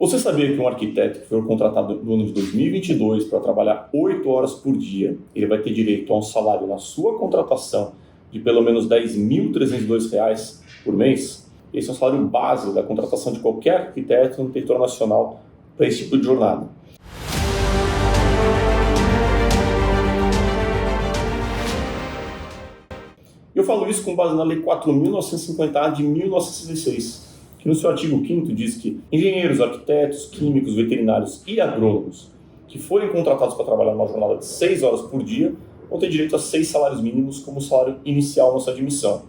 Você sabia que um arquiteto que for contratado no ano de 2022 para trabalhar 8 horas por dia, ele vai ter direito a um salário na sua contratação de pelo menos R$ 10.302 por mês? Esse é o salário base da contratação de qualquer arquiteto no território nacional para esse tipo de jornada. Eu falo isso com base na Lei 4.950-A de 1966, que no seu artigo 5º diz que engenheiros, arquitetos, químicos, veterinários e agrônomos que forem contratados para trabalhar numa jornada de 6 horas por dia vão ter direito a 6 salários mínimos como salário inicial na sua admissão.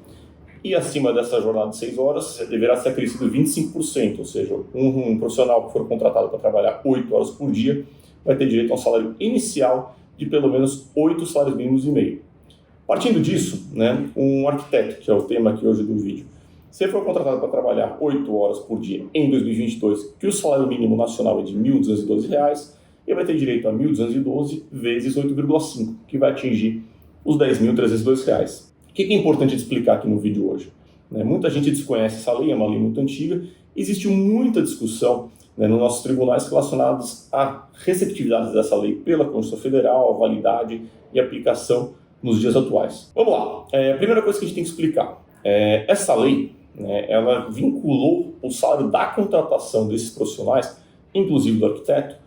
E acima dessa jornada de 6 horas deverá ser acrescido 25%, ou seja, um profissional que for contratado para trabalhar 8 horas por dia vai ter direito a um salário inicial de pelo menos 8 salários mínimos e meio. Partindo disso, um arquiteto, que é o tema aqui hoje do vídeo, se for contratado para trabalhar 8 horas por dia em 2022, que o salário mínimo nacional é de R$ 1.212, ele vai ter direito a 1.212 vezes 8,5, que vai atingir os R$ 10.302. O que é importante explicar aqui no vídeo hoje? Muita gente desconhece essa lei, é uma lei muito antiga, existe muita discussão nos nossos tribunais relacionados à receptividade dessa lei pela Constituição Federal, a validade e aplicação nos dias atuais. Vamos lá. A primeira coisa que a gente tem que explicar. Essa lei, ela vinculou o salário da contratação desses profissionais, inclusive do arquiteto,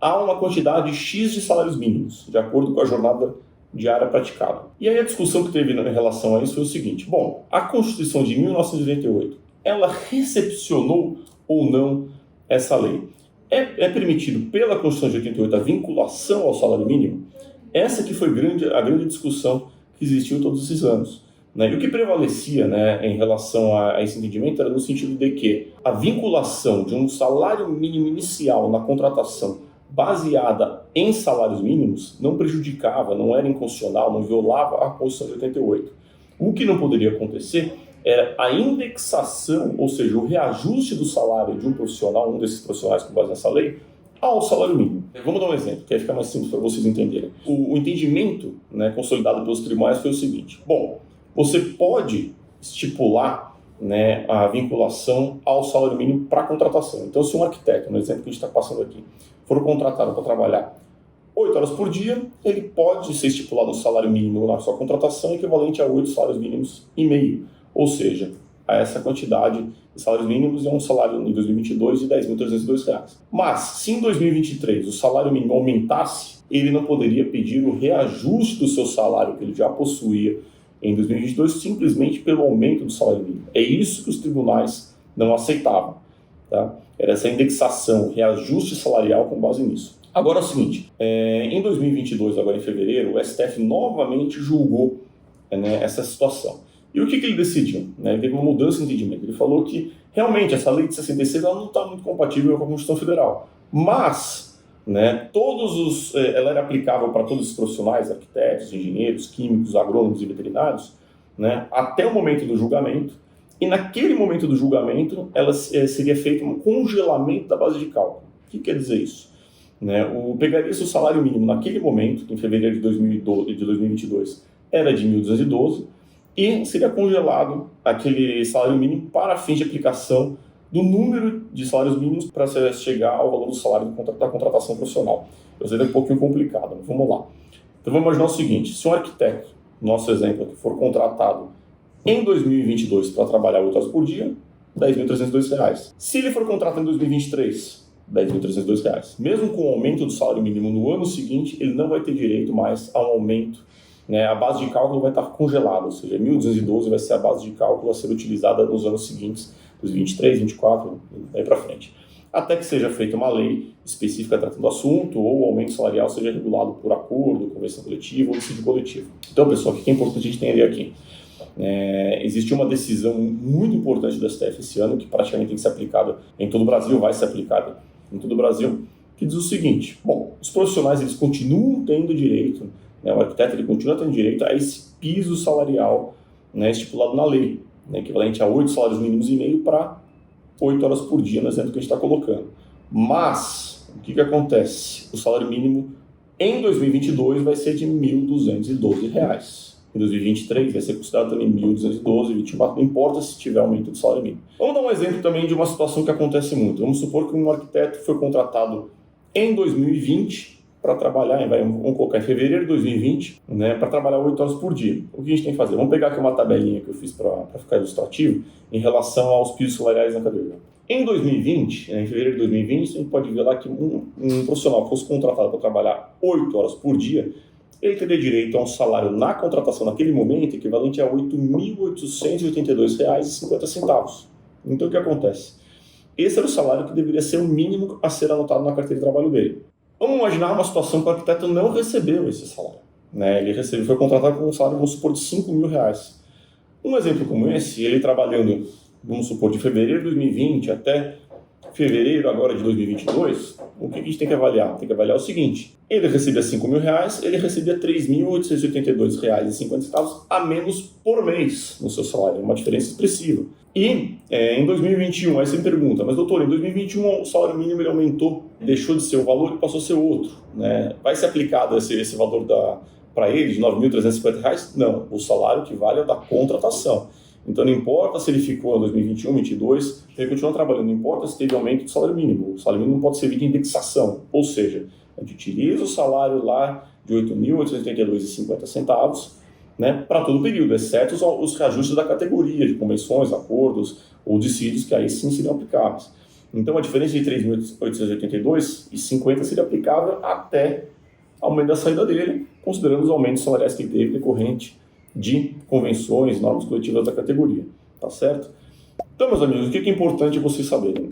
a uma quantidade X de salários mínimos, de acordo com a jornada diária praticada. E aí a discussão que teve em relação a isso foi o seguinte. Bom, a Constituição de 1988, ela recepcionou ou não essa lei? É permitido pela Constituição de 88 a vinculação ao salário mínimo? Essa que foi a grande discussão que existiu todos esses anos. E o que prevalecia em relação a esse entendimento era no sentido de que a vinculação de um salário mínimo inicial na contratação baseada em salários mínimos não prejudicava, não era inconstitucional, não violava a Constituição de 88. O que não poderia acontecer era a indexação, ou seja, o reajuste do salário de um profissional, um desses profissionais com base nessa lei, ao salário mínimo. Vamos dar um exemplo, que vai ficar mais simples para vocês entenderem. O entendimento consolidado pelos tribunais foi o seguinte. Bom, você pode estipular a vinculação ao salário mínimo para a contratação. Então, se um arquiteto, no exemplo que a gente está passando aqui, for contratado para trabalhar 8 horas por dia, ele pode ser estipulado um salário mínimo na sua contratação equivalente a 8 salários mínimos e meio. Ou seja, a essa quantidade de salários mínimos é um salário em 2022 de R$ 10.302. Mas, se em 2023 o salário mínimo aumentasse, ele não poderia pedir o reajuste do seu salário que ele já possuía em 2022 simplesmente pelo aumento do salário mínimo. É isso que os tribunais não aceitavam. Tá? Era essa indexação, reajuste salarial com base nisso. Agora é o seguinte, em 2022, agora em fevereiro, o STF novamente julgou essa situação. E o que ele decidiu? Ele teve uma mudança de entendimento. Ele falou que, realmente, essa lei de 66 ela não está muito compatível com a Constituição Federal. Mas, ela era aplicável para todos os profissionais, arquitetos, engenheiros, químicos, agrônomos e veterinários, até o momento do julgamento. E naquele momento do julgamento, ela seria feito um congelamento da base de cálculo. O que quer dizer isso? Pegaria-se o salário mínimo naquele momento, em fevereiro de 2022, era de 1.212, e seria congelado aquele salário mínimo para fins de aplicação do número de salários mínimos para chegar ao valor do salário da contratação profissional. Eu sei que é um pouquinho complicado, mas vamos lá. Então vamos imaginar o seguinte, se um arquiteto, nosso exemplo aqui, for contratado em 2022 para trabalhar 8 horas por dia, R$ 10.302. Se ele for contratado em 2023, R$ 10.302. Mesmo com o aumento do salário mínimo no ano seguinte, ele não vai ter direito mais a um aumento. A base de cálculo vai estar congelada, ou seja, 1.212 vai ser a base de cálculo a ser utilizada nos anos seguintes, 2023, 2024, daí para frente. Até que seja feita uma lei específica tratando do assunto ou o aumento salarial seja regulado por acordo, convenção coletiva ou decídio coletivo. Então, pessoal, o que é importante a gente entender aqui? Existe uma decisão muito importante do STF esse ano, que praticamente tem que ser aplicada em todo o Brasil, vai ser aplicada em todo o Brasil, que diz o seguinte, bom, os profissionais eles continuam tendo direito, o arquiteto ele continua tendo direito a esse piso salarial estipulado na lei, equivalente a 8 salários mínimos e meio para 8 horas por dia, no exemplo que a gente está colocando. Mas, o que acontece? O salário mínimo em 2022 vai ser de R$ 1.212. em 2023 vai ser considerado também 1.212, 24, não importa se tiver aumento do salário mínimo. Vamos dar um exemplo também de uma situação que acontece muito. Vamos supor que um arquiteto foi contratado em 2020 para trabalhar, vamos colocar em fevereiro de 2020, né, para trabalhar 8 horas por dia. O que a gente tem que fazer? Vamos pegar aqui uma tabelinha que eu fiz para ficar ilustrativo em relação aos pisos salariais na cadeia. Em 2020, em fevereiro de 2020, a gente pode ver lá que um profissional fosse contratado para trabalhar 8 horas por dia, ele teria direito a um salário na contratação naquele momento equivalente a R$ 8.882,50. Então o que acontece? Esse era o salário que deveria ser o mínimo a ser anotado na carteira de trabalho dele. Vamos imaginar uma situação que o arquiteto não recebeu esse salário, né? Ele foi contratado com um salário, vamos supor, de R$5.000. Um exemplo como esse, ele trabalhando, vamos supor, de fevereiro de 2020 até fevereiro agora de 2022, o que a gente tem que avaliar? Tem que avaliar o seguinte: ele recebia R$5.000, ele recebia R$ 3.882,50 a menos por mês no seu salário, uma diferença expressiva. E em 2021, aí você me pergunta, mas doutor, em 2021 o salário mínimo ele aumentou, deixou de ser o valor e passou a ser outro, né? Vai ser aplicado esse valor para ele de R$ 9.350? Não, o salário que vale é o da contratação. Então não importa se ele ficou em 2021, 2022, ele continua trabalhando, não importa se teve aumento do salário mínimo. O salário mínimo pode servir de indexação, ou seja, a gente utiliza o salário lá de R$ 8.882,50, né, para todo o período, exceto os reajustes da categoria, de convenções, acordos ou dissídios, que aí sim seriam aplicáveis. Então a diferença de R$ 3.882,50 seria aplicável até o aumento da saída dele, considerando os aumentos salariais que ele teve decorrente de convenções, normas coletivas da categoria, tá certo? Então, meus amigos, o que é importante vocês saberem?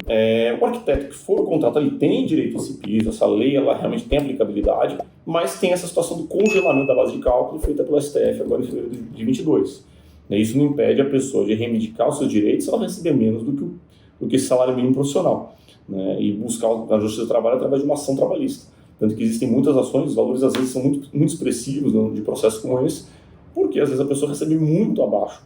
O arquiteto que for contratado, ele tem direito a esse piso, essa lei, ela realmente tem aplicabilidade, mas tem essa situação do congelamento da base de cálculo feita pelo STF agora em fevereiro de 2022. Isso não impede a pessoa de reivindicar os seus direitos se ela receber menos do que esse salário mínimo profissional, né? E buscar a justiça do trabalho através de uma ação trabalhista. Tanto que existem muitas ações, os valores às vezes são muito, muito expressivos, né, de processos como esse, porque às vezes a pessoa recebe muito abaixo,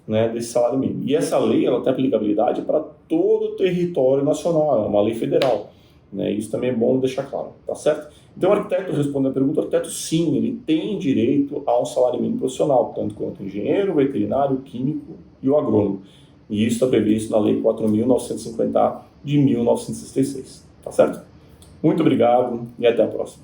né, desse salário mínimo. E essa lei ela tem aplicabilidade para todo o território nacional, é uma lei federal, né? Isso também é bom deixar claro, tá certo? Então o arquiteto, respondendo a pergunta, o arquiteto sim, ele tem direito a um salário mínimo profissional, tanto quanto o engenheiro, o veterinário, o químico e o agrônomo. E isso está previsto na Lei 4.950 de 1966, tá certo? Muito obrigado e até a próxima.